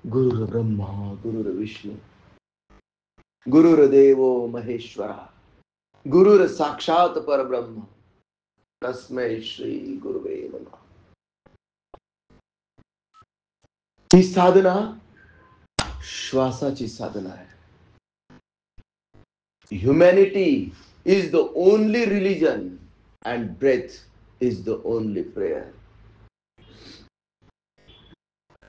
गुरुर् ब्रह्मा गुरुर्विष्णू गुरुर्देवो महेश्वरा गुरुर साक्षात परब्रह्म तस्मै श्री गुरुवे नमः. ही साधना श्वासाची साधना आहे. Humanity is the only religion and breath is the only prayer.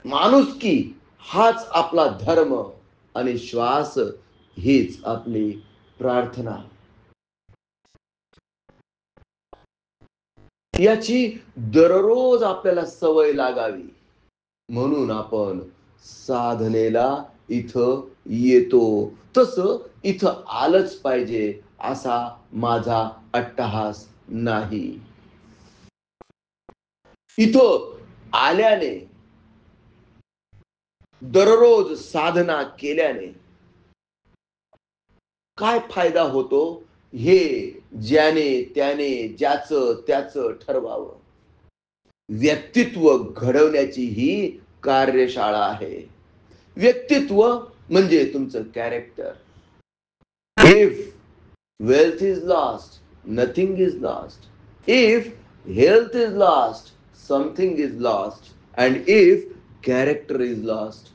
माणुसकी हाच आपला धर्म आणि श्वास हीच आपली प्रार्थना. याची दररोज आपल्याला सवय लागावी म्हणून आपण साधनेला इथं येतो. तसं इथं आलंच पाहिजे असा माझा अट्टहास नाही. इथं आल्याने, दररोज साधना केल्याने काय फायदा होतो हे ज्याने त्याने ज्याचं त्याचं ठरवावं. व्यक्तित्व घडवण्याची ही कार्यशाळा आहे. व्यक्तित्व म्हणजे तुमचं character. If wealth is lost, nothing is lost. If health is lost, something is lost. And if character is lost,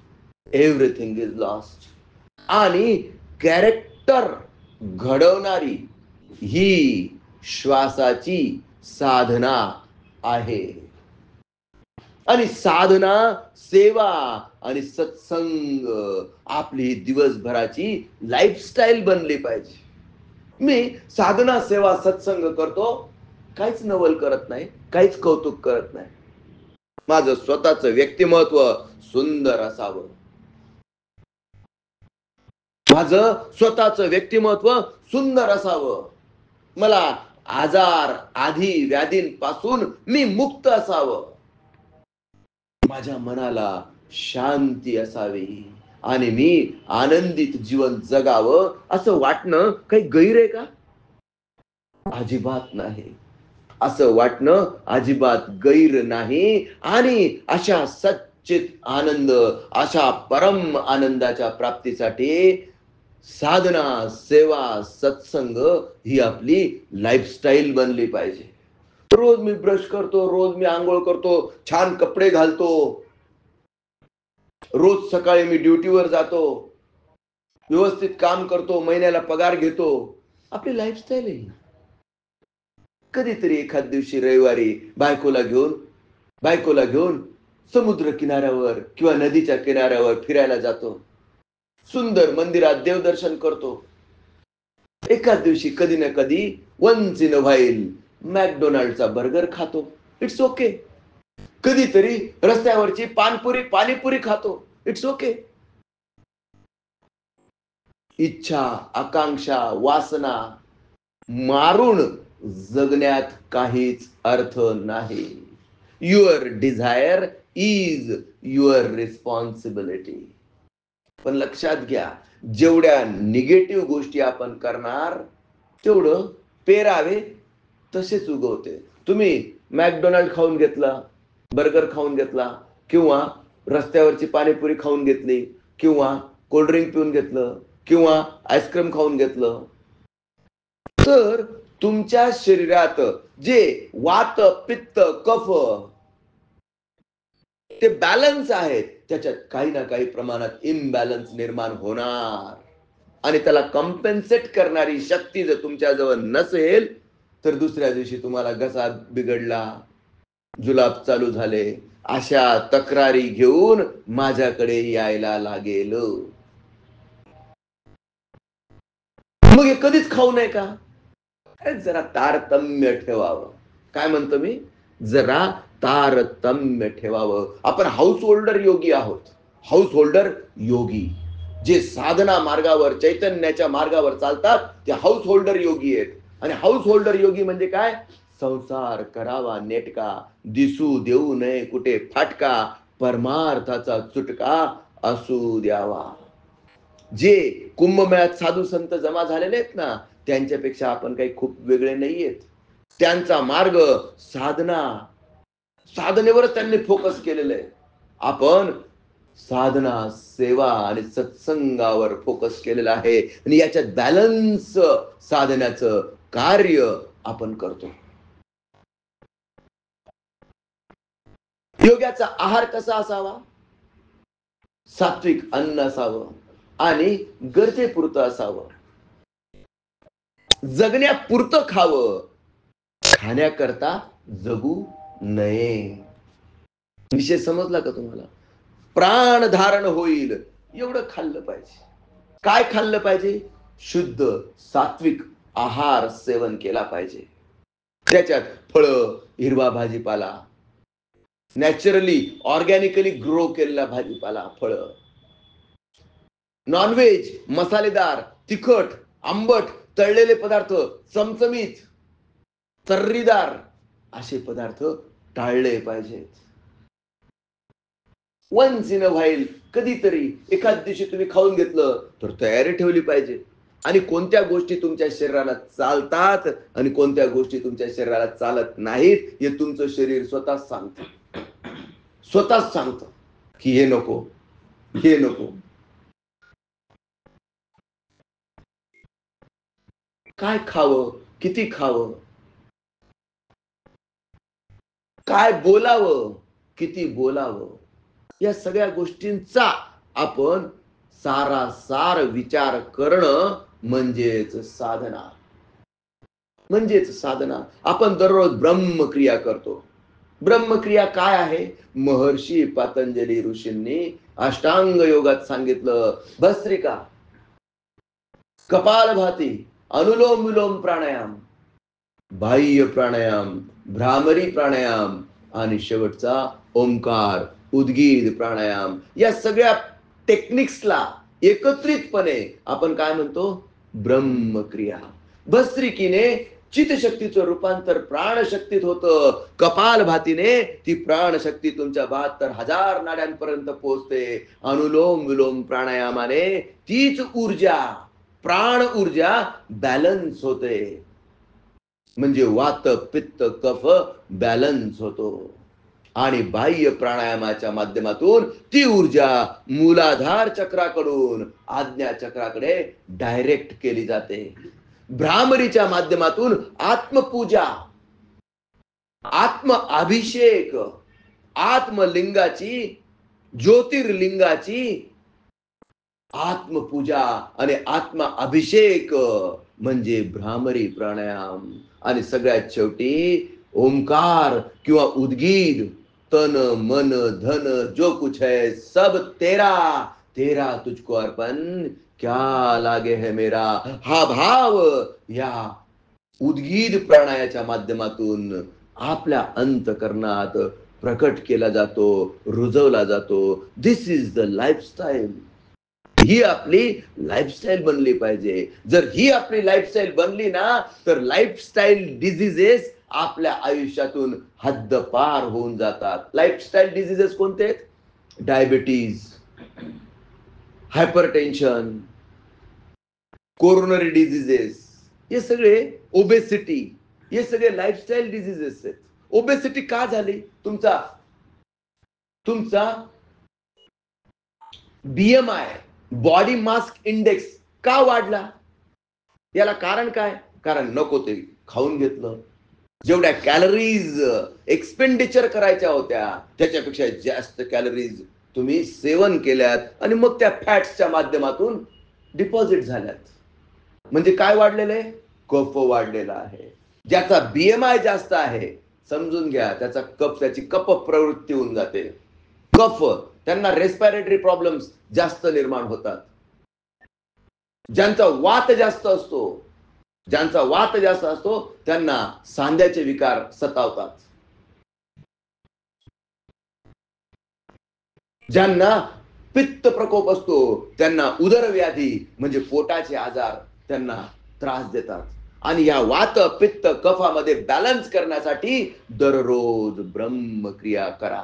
everything is lost. आणि कॅरेक्टर घडवणारी ही श्वासाची साधना आहे. आणि साधना, सेवा आणि सत्संग आपली दिवसभराची लाईफस्टाईल बनली पाहिजे. मी साधना, सेवा, सत्संग करतो, काहीच नवल करत नाही, काहीच कौतुक करत नाही. माझं स्वतःचं व्यक्तिमत्व सुंदर असावं. माझं स्वतःचं व्यक्तिमत्व सुंदर असावं. मला आजार, आधी, व्याधींपासून मी मुक्त असावं. माझ्या मनाला शांती असावी आणि मी आनंदित जीवन जगावं असं वाटणं काही गैर आहे का? अजिबात नाही. असं वाटणं अजिबात गैर नाही. आणि अशा सच्चित आनंद, अशा परम आनंदाच्या प्राप्तीसाठी साधना, सेवा, सत्संग ही आपली लाईफस्टाईल बनली पाहिजे. रोज मी ब्रश करतो, रोज मी आंघोळ करतो, छान कपडे घालतो, रोज सकाळी मी ड्युटीवर जातो, व्यवस्थित काम करतो, महिन्याला पगार घेतो. आपली लाईफस्टाईल आहे. कधीतरी एखाद दिवशी रविवारी बायकोला घेऊन समुद्र किनाऱ्यावर किंवा नदीच्या किनाऱ्यावर फिरायला जातो. सुंदर मंदिरात देवदर्शन करतो. एखाद दिवशी कधी ना कधी वन्स इन अ व्हाईल मॅकडोनाल्डचा बर्गर खातो. It's okay. कधीतरी रस्त्यावरची पाणीपुरी खातो. It's okay. इच्छा, आकांक्षा, वासना मारून जगण्यात काहीच अर्थ नाही. Your desire is your responsibility. पण लक्षात घ्या, जेवढ्या निगेटिव्ह गोष्टी आपण करणार तेवढं पेरावे तसेच उगवते. तुम्ही मॅकडोनाल्ड खाऊन घेतला, बर्गर खाऊन घेतला, किंवा रस्त्यावरची पाणीपुरी खाऊन घेतली, किंवा कोल्ड्रिंक पिऊन घेतलं, किंवा आईस्क्रीम खाऊन घेतलं, तर तुमच्या शरीरात जे वात, पित्त, कफ ते बॅलन्स आहेत, त्याच्यात काही ना काही प्रमाणात इम्बॅलन्स निर्माण होणार. आणि त्याला कॉम्पेन्सेट करणारी शक्ती जर तुमच्याजवळ नसेल तर दुसऱ्या दिवशी तुम्हाला घसा बिघडला, जुलाब चालू झाले, अशा तक्रारी घेऊन माझ्याकडे यायला लागेल. मग हे कधीच खाऊ नये का? जरा तारतम्य ठेवावं. काय म्हणतो मी? जरा तारतम्य ठेवावं. आपण हाऊस होल्डर योगी आहोत. हाऊस होल्डर योगी जे साधना मार्गावर, चैतन्याच्या मार्गावर चालतात ते हाऊस होल्डर योगी आहेत. आणि हाऊस होल्डर योगी म्हणजे काय? संसार करावा नेटका, दिसू देऊ नये कुठे फाटका, परमार्थाचा चुटका असू द्यावा. जे कुंभमेळ्यात साधू संत जमा झालेले आहेत ना, त्यांच्यापेक्षा आपण काही खूप वेगळे नाहीयेत. त्यांचा मार्ग साधनेवरच त्यांनी फोकस केलेलं आहे. आपण साधना, सेवा आणि सत्संगावर फोकस केलेला आहे आणि याच्यात बॅलन्स साधण्याचं कार्य आपण करतो. योग्याचा आहार कसा असावा? सात्विक अन्न असावं आणि गरजेपुरतं असावं. जगण्यापुरतं खावं, खाण्याकरता जगू नये. विषय समजला का तुम्हाला? प्राण धारण होईल एवढं खाल्लं पाहिजे. काय खाल्लं पाहिजे? शुद्ध सात्विक आहार सेवन केला पाहिजे. त्याच्यात फळं, हिरवा भाजीपाला, नॅचरली ऑर्गॅनिकली ग्रो केलेला भाजीपाला, फळं. नॉनव्हेज, मसालेदार, तिखट, आंबट, तळलेले पदार्थ, चमचमीत, तर्रीदार असे पदार्थ टाळले पाहिजेत. वन्स इन अ व्हाईल, कधीतरी एखाद दिवशी तुम्ही खाऊन घेतलं तर तयारी ठेवली पाहिजे. आणि कोणत्या गोष्टी तुमच्या शरीराला चालतात आणि कोणत्या गोष्टी तुमच्या शरीराला चालत नाहीत हे तुमचं शरीर स्वतःच सांगतं. स्वतःच सांगतं की हे नको, हे नको. काय खावं, किती खावं, काय बोलावं, किती बोलावं, या सगळ्या गोष्टींचा आपण सारासार विचार करणं म्हणजेच साधना. म्हणजेच साधना. आपण दररोज ब्रह्मक्रिया करतो. ब्रह्मक्रिया काय आहे? महर्षी पतंजली ऋषींनी अष्टांग योगात सांगितलं. भस्त्रिका, कपालभाती, अनुलोम विलोम प्राणायाम, बाह्य प्राणायाम, भ्रामरी प्राणायाम आणि शेवटचा ओंकार, उद्गीत प्राणायाम. या सगळ्या टेक्निक्सला एकत्रितपणे आपण काय म्हणतो? ब्रह्मक्रिया. भस्त्रिकीने चितशक्तीचं रूपांतर प्राणशक्तीत होतं. कपालभातीने ती प्राणशक्ती तुमच्या 72,000 नाड्यांपर्यंत पोहोचते. अनुलोम विलोम प्राणायामाने तीच ऊर्जा, प्राण ऊर्जा बॅलन्स होते. म्हणजे वात, पित्त, कफ बॅलन्स होतो. आणि बाह्य प्राणायामाच्या माध्यमातून ती ऊर्जा मूलाधार चक्राकडून आज्ञा चक्राकडे डायरेक्ट केली जाते. भ्रामरीच्या माध्यमातून आत्मपूजा, आत्म अभिषेक, आत्मलिंगाची, ज्योतिर्लिंगाची आत्मपूजा आणि आत्मा अभिषेक म्हणजे भ्रामरी प्राणायाम. आणि सगळ्यात शेवटी ओंकार किंवा उद्गीत. तन मन धन जो कुछ है सब तेरा, तेरा तुझको अर्पण, क्या लागे है मेरा. हा भाव या उद्गीत प्राणायाच्या माध्यमातून आपल्या अंतकरणात प्रकट केला जातो, रुजवला जातो. दिस इज द लाईफस्टाईल. ही आपली लाईफस्टाईल बनली पाहिजे. जर ही आपली लाईफस्टाईल बनली ना तर लाईफस्टाईल डिझिजेस आपल्या आयुष्यातून हद्दपार होऊन जातात. लाईफस्टाईल डिझिजेस कोणते आहेत? डायबिटीज, हायपरटेन्शन, कोरोनरी डिझिजेस, हे सगळे, ओबेसिटी, हे सगळे लाईफस्टाईल डिझिजेस आहेत. ओबेसिटी का झाली? तुमचा BMI, बॉडी मास इंडेक्स का वाढला? याला कारण काय? कारण नको ते खाऊन घेतलं. जेवढ्या कॅलरीज एक्सपेंडिचर करायच्या होत्या त्याच्यापेक्षा जास्त कॅलरीज तुम्ही सेवन केल्यात आणि मग त्या फॅट्सच्या माध्यमातून डिपॉझिट झाल्यात. म्हणजे काय वाढलेलं आहे? कफ वाढलेला आहे. ज्याचा BMI जास्त आहे समजून घ्या त्याचा त्याची कफ प्रवृत्ती होऊन जाते. कफ, त्यांना रेस्पिरेटरी प्रॉब्लेम्स जास्त निर्माण होतात. ज्यांचा वात जास्त असतो त्यांना सांध्याचे विकार सतावतात. ज्यांना पित्त प्रकोप असतो त्यांना उदरव्याधी म्हणजे पोटाचे आजार त्यांना त्रास देतात. आणि या वात, पित्त, कफामध्ये बॅलन्स करण्यासाठी दररोज ब्रह्मक्रिया करा.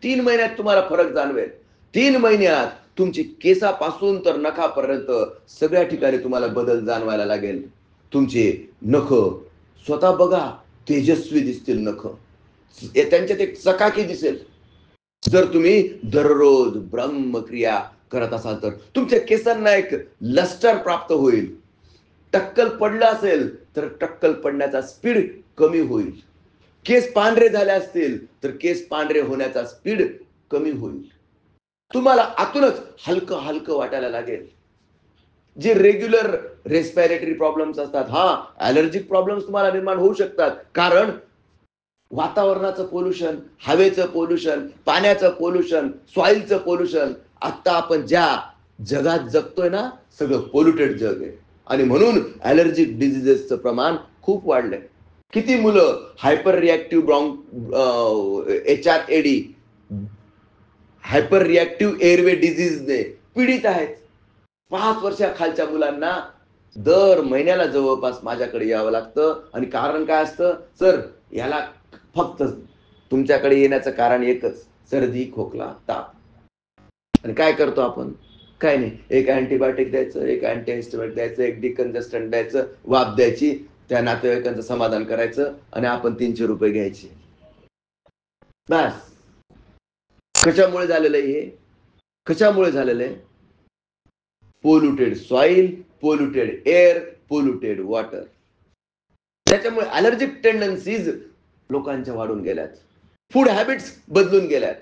3 महिन्यात तुम्हाला फरक जाणवेल. 3 महिन्यात तुमची केसापासून तर नखापर्यंत सगळ्या ठिकाणी तुम्हाला बदल जाणवायला लागेल. तुमचे नख स्वतः बघा, तेजस्वी दिसतील नख. त्यांच्यात एक चकाकी दिसेल. जर तुम्ही दररोज ब्रह्मक्रिया करत असाल तर तुमच्या केसांना एक लस्टर प्राप्त होईल. टक्कल पडलं असेल तर टक्कल पडण्याचा स्पीड कमी होईल. केस पांढरे झाले असतील तर केस पांढरे होण्याचा स्पीड कमी होईल. तुम्हाला आतूनच हलकं हलकं वाटायला लागेल. जे रेग्युलर रेस्पिरेटरी प्रॉब्लेम्स असतात, ॲलर्जिक प्रॉब्लेम्स तुम्हाला निर्माण होऊ शकतात. कारण वातावरणाचं पोल्युशन, हवेचं पोल्युशन, पाण्याचं पोल्युशन, सॉइलचं पोल्युशन, आता आपण ज्या जगात जगतोय ना, सगळं पोल्युटेड जग आहे. आणि म्हणून ॲलर्जिक डिझिजेसचं प्रमाण खूप वाढलंय. किती मुलं hyper reactive HRAD, hyper reactive airway डिझीजने पीडित आहेत. 5 वर्षाखालच्या मुलांना दर महिन्याला जवळपास माझ्याकडे यावं लागतं. आणि कारण काय असतं? सर, याला फक्त तुमच्याकडे येण्याचं कारण एकच, सर्दी, खोकला, ताप. आणि काय करतो आपण? काय नाही, एक अँटीबायोटिक द्यायचं, एक अँटीहिस्टॅमिन द्यायचं, एक डिकंजस्टंट द्यायचं, वाफ द्यायची, त्या नातेवाईकांचं समाधान करायचं आणि आपण ₹300 घ्यायचे. बस. कशामुळे झालेलं आहे हे? कशामुळे झालेलं आहे? Polluted soil, polluted air, polluted water. त्याच्यामुळे ॲलर्जिक टेंडन्सीज लोकांच्या वाढून गेल्यात. फूड हॅबिट्स बदलून गेल्यात.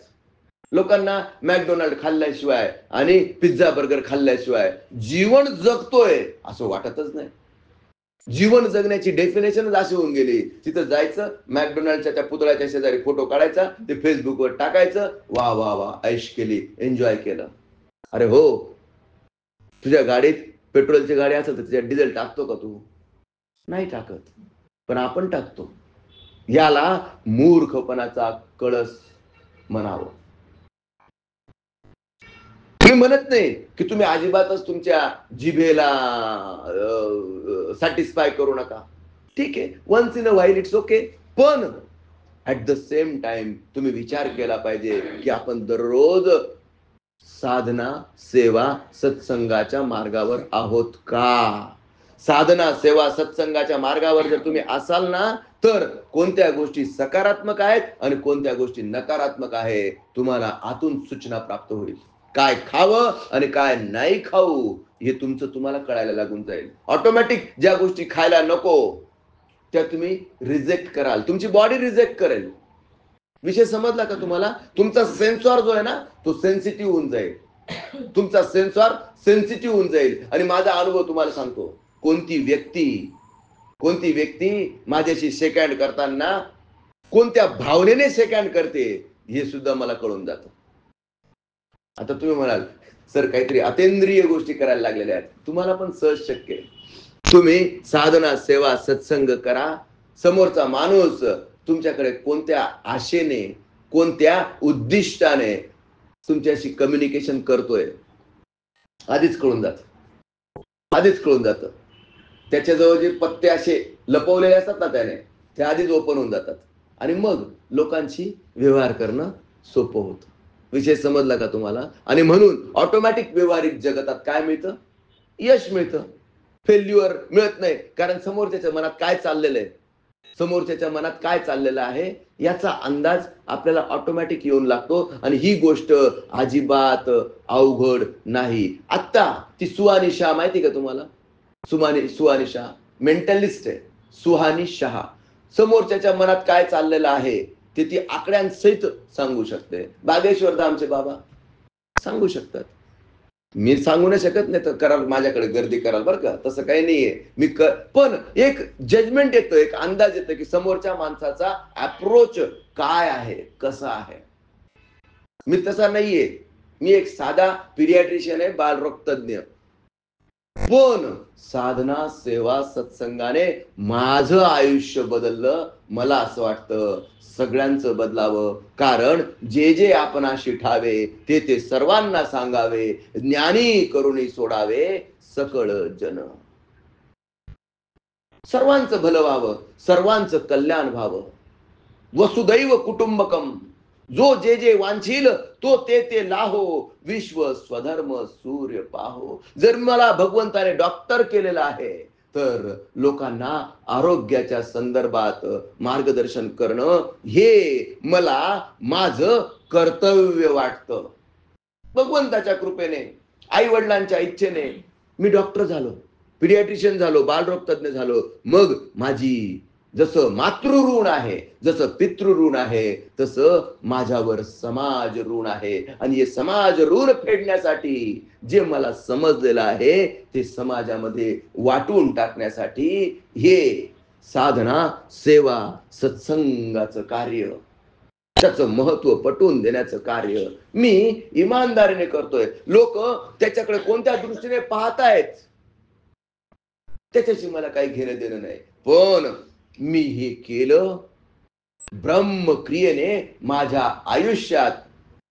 लोकांना मॅकडोनाल्ड खाल्ल्याशिवाय आणि पिझ्झा बर्गर खाल्ल्याशिवाय जीवन जगतोय असं वाटतच नाही. जीवन जगण्याची डेफिनेशनच अशी होऊन गेली. तिथं जायचं, मॅकडोनाल्डच्या त्या पुतळ्याच्या शेजारी फोटो काढायचा, ते फेसबुकवर टाकायचं, वा वा वा, ऐश केली, एन्जॉय केलं. अरे हो, तुझ्या गाडीत पेट्रोलची गाडी असेल तर त्याच्यात डिझेल टाकतो का तू? नाही टाकत. पण आपण टाकतो. याला मूर्खपणाचा कळस म्हणावं. मी म्हणत नाही की तुम्ही अजिबातच तुमच्या जिभेला सॅटिस्फाय करू नका. ठीक आहे, once in a while it's okay. पण ऍट द सेम टाइम तुम्ही विचार केला पाहिजे की आपण दररोज साधना, सेवा, सत्संगाच्या मार्गावर आहोत का? साधना, सेवा, सत्संगाच्या मार्गावर जर तुम्ही असाल ना, तर कोणत्या गोष्टी सकारात्मक आहेत आणि कोणत्या गोष्टी नकारात्मक आहे, तुम्हाला आतून सूचना प्राप्त होईल. काय खावं आणि काय नाही खाऊ हे तुमचं तुम्हाला कळायला लागून जाईल. ऑटोमॅटिक ज्या गोष्टी खायला नको त्या तुम्ही रिजेक्ट कराल. तुमची बॉडी रिजेक्ट करेल. विषय समजला का तुम्हाला? तुमचा सेन्सॉर जो आहे ना, तो सेन्सिटिव्ह होऊन जाईल. तुमचा सेन्सॉर सेन्सिटिव्ह होऊन जाईल. आणि माझा अनुभव तुम्हाला सांगतो, कोणती व्यक्ती माझ्याशी शेक हँड करताना कोणत्या भावनेने शेक हँड करते हे सुद्धा मला कळून जातं. आता तुम्ही म्हणाल, सर काहीतरी अतेंद्रिय गोष्टी करायला लागलेल्या आहेत. तुम्हाला पण सहज शक्य आहे. तुम्ही साधना, सेवा, सत्संग करा. समोरचा माणूस तुमच्याकडे कोणत्या आशेने, कोणत्या उद्दिष्टाने तुमच्याशी कम्युनिकेशन करतोय आधीच कळून जातं. त्याच्याजवळ जे पत्ते असे लपवलेले असतात ना त्याने, ते आधीच ओपन होऊन जातात. आणि मग लोकांशी व्यवहार करणं सोपं होतं. विषय समजला का तुम्हाला? आणि म्हणून ऑटोमॅटिक व्यवहारिक जगतात काय मिळतं? यश मिळतं. फेल्युअर मिळत नाही. कारण समोरच्याच्या मनात काय चाललेलं आहे, समोरच्याच्या मनात काय चाललेलं आहे याचा अंदाज आपल्याला ऑटोमॅटिक येऊन लागतो. आणि ही गोष्ट अजिबात अवघड नाही. आत्ता ती सुहानी शाह माहिती का तुम्हाला? सुहानी शाह मेंटलिस्ट आहे. सुहानी शाह समोरच्याच्या मनात काय चाललेलं आहे ते ती आकड्यांसहित सांगू शकते. बागेश्वर धामचे बाबा सांगू शकतात. मी सांगू नाही शकत, नाही तर कराल माझ्याकडे गर्दी कराल बरं का, तसं काही नाहीये. पण एक जजमेंट येतं, एक अंदाज येतो की समोरच्या माणसाचा अप्रोच काय आहे, कसा आहे. मी तसा नाहीये. मी एक साधा पिरियाट्रिशियन आहे, बालरोग तज्ञ. पण साधना, सेवा, सत्संगाने माझं आयुष्य बदललं. मला असं वाटतं सगळ्यांचं बदलावं. कारण जे आपणाशी ठावे ते सर्वांना सांगावे. ज्ञानी करुणी सोडावे सकळ जन. सर्वांचं भलं व्हावं, सर्वांचं कल्याण व्हावं. वसुदैव कुटुंबकम. जो जे वांछील तो ते लाहो. विश्व स्वधर्म सूर्य पाहो. जर मला भगवंताने डॉक्टर केलेलं आहे तर लोकांना आरोग्याच्या संदर्भात मार्गदर्शन करणं हे मला माझं कर्तव्य वाटतं. भगवंताच्या कृपेने, आई वडिलांच्या इच्छेने मी डॉक्टर झालो, पिडियाट्रिशियन झालो, बालरोग तज्ञ झालो. मग माझी जसं मातृऋण आहे, जसं पितृऋण आहे, तसं माझ्यावर समाज ऋण आहे. आणि हे समाज ऋण फेडण्यासाठी जे मला समजलेलं आहे ते समाजामध्ये वाटून टाकण्यासाठी हे साधना, सेवा, सत्संगाचं कार्य, त्याचं महत्व पटवून देण्याचं कार्य मी इमानदारीने करतोय. लोक त्याच्याकडे कोणत्या दृष्टीने पाहतायत त्याच्याशी मला काही घेणं देणं नाही. पण मी हे केलं ब्रह्मक्रियेने माझ्या आयुष्यात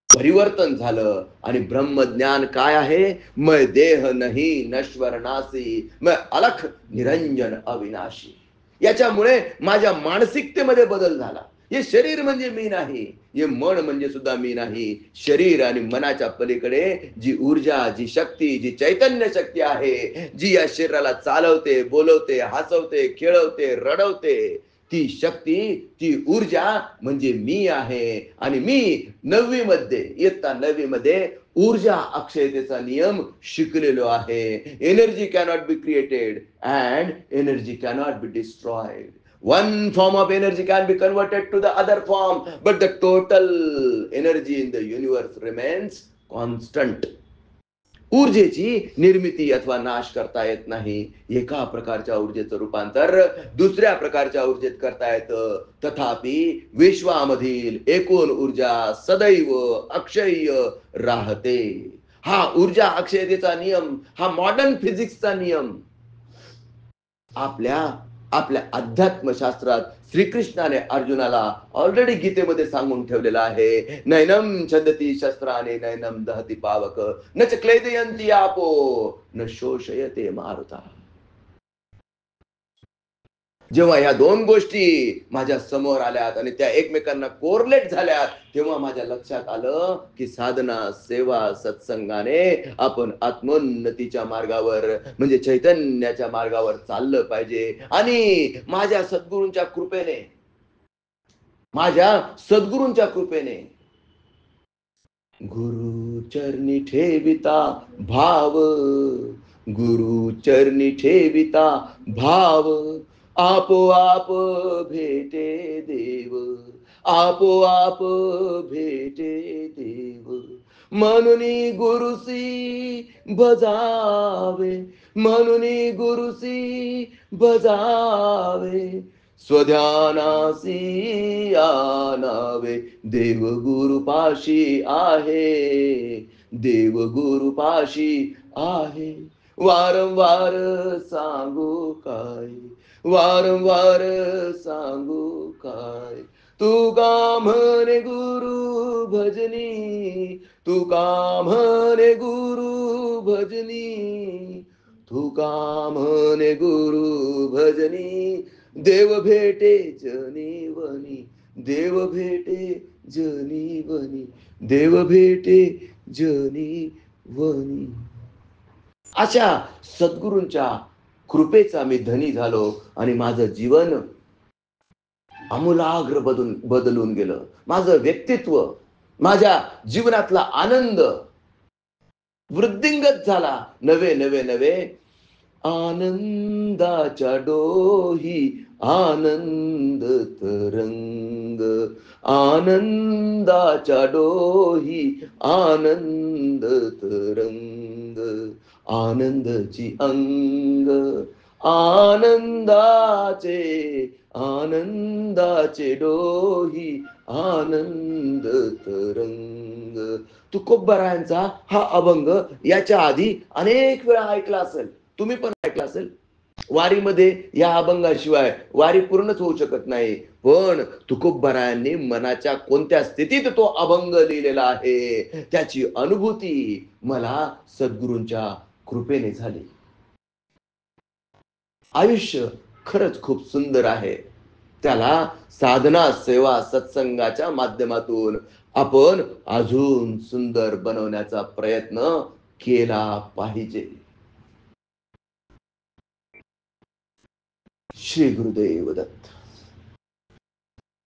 परिवर्तन झालं. आणि ब्रह्मज्ञान काय आहे? मैं देह नहीं नश्वर नासी, मैं अलख निरंजन अविनाशी. याच्यामुळे माझ्या मानसिकतेमध्ये बदल झाला. हे शरीर म्हणजे मी नाही, हे मन म्हणजे सुद्धा मी नाही. शरीर आणि मनाच्या पलीकडे जी ऊर्जा, जी शक्ती, जी चैतन्य शक्ती आहे, जी या शरीराला चालवते, बोलवते, हसवते, खेळवते, रडवते, ती शक्ती, ती ऊर्जा म्हणजे मी आहे. आणि मी इयत्ता 9वी मध्ये ऊर्जा अक्षयतेचा नियम शिकलेलो आहे. Energy cannot be created and energy cannot be destroyed. One form of energy can be converted to the other form, but the total energy in the universe remains constant. ऊर्जेची निर्मिती अथवा नाश करता येत नाही. एका प्रकारच्या ऊर्जेचं रूपांतर दुसऱ्या प्रकारच्या ऊर्जेत करता येतं. तथापि विश्वामधील एकूण ऊर्जा सदैव अक्षय राहते. हा ऊर्जा अक्षयतेचा नियम, हा मॉडर्न फिजिक्सचा नियम आपल्या अध्यात्मशास्त्रात श्रीकृष्णाने अर्जुनाला ऑलरेडी गीतेमध्ये सांगून ठेवलेला आहे. नैनम छंदती शस्त्राने नैनम दहती पावक न च क्लेदयंती आपो न शोषयते मारुता. जेव्हा या दोन गोष्टी माझ्या समोर आल्यात आणि त्या एकमेकांना कोरलेट झाल्यात, तेव्हा माझ्या लक्षात आलं की साधना, सेवा, सत्संगाने आपण आत्मोन्नतीच्या मार्गावर म्हणजे चैतन्याच्या मार्गावर चाललं पाहिजे. आणि माझ्या सद्गुरूंच्या कृपेने गुरु चरणी ठेविता भाव, गुरु चरणी ठेविता भाव, आपोआप भेटे देव, आपोआप भेटे देव. म्हणून गुरुसी बजावे, म्हणून गुरुसी बजावे, स्वध्यानासी आनावे. देव गुरुपाशी आहे, देव गुरुपाशी आहे. वारंवार सांगू काय, वारंवार सांगू काय. तू का म्हणे गुरु भजनी, तू का म्हणे गुरु भजनी, तू का म्हणे गुरु भजनी. देव भेटे जनी वनी, देव भेटे जनी वनी, देव भेटे जनी वनी. अशा सद्गुरूंच्या कृपेचा मी धनी झालो आणि माझं जीवन आमूलाग्र बदलून गेलं. माझं व्यक्तित्व, माझ्या जीवनातला आनंद वृद्धिंगत झाला. नवे नवे नवे आनंदाच्या डोही आनंद तरंग, आनंदाच्या डोही आनंद तरंग. आनंदची अंग आनंदाचे, आनंदाचे डोही आनंद तरंग. तुकोबारायांचा हा अभंग याच्या आधी अनेक वेळा ऐकला असेल, तुम्ही पण ऐकला असेल. वारीमध्ये या अभंगाशिवाय वारी पूर्णच होऊ शकत नाही. पण तुकोबारायांनी मनाच्या कोणत्या स्थितीत तो अभंग लिहिलेला आहे त्याची अनुभूती मला सद्गुरूंच्या कृपेने झाली. आयुष्य खरंच खूप सुंदर आहे. त्याला साधना, सेवा, सत्संगाच्या माध्यमातून आपण अजून सुंदर बनवण्याचा प्रयत्न केला पाहिजे. श्री गुरुदेव दत्त.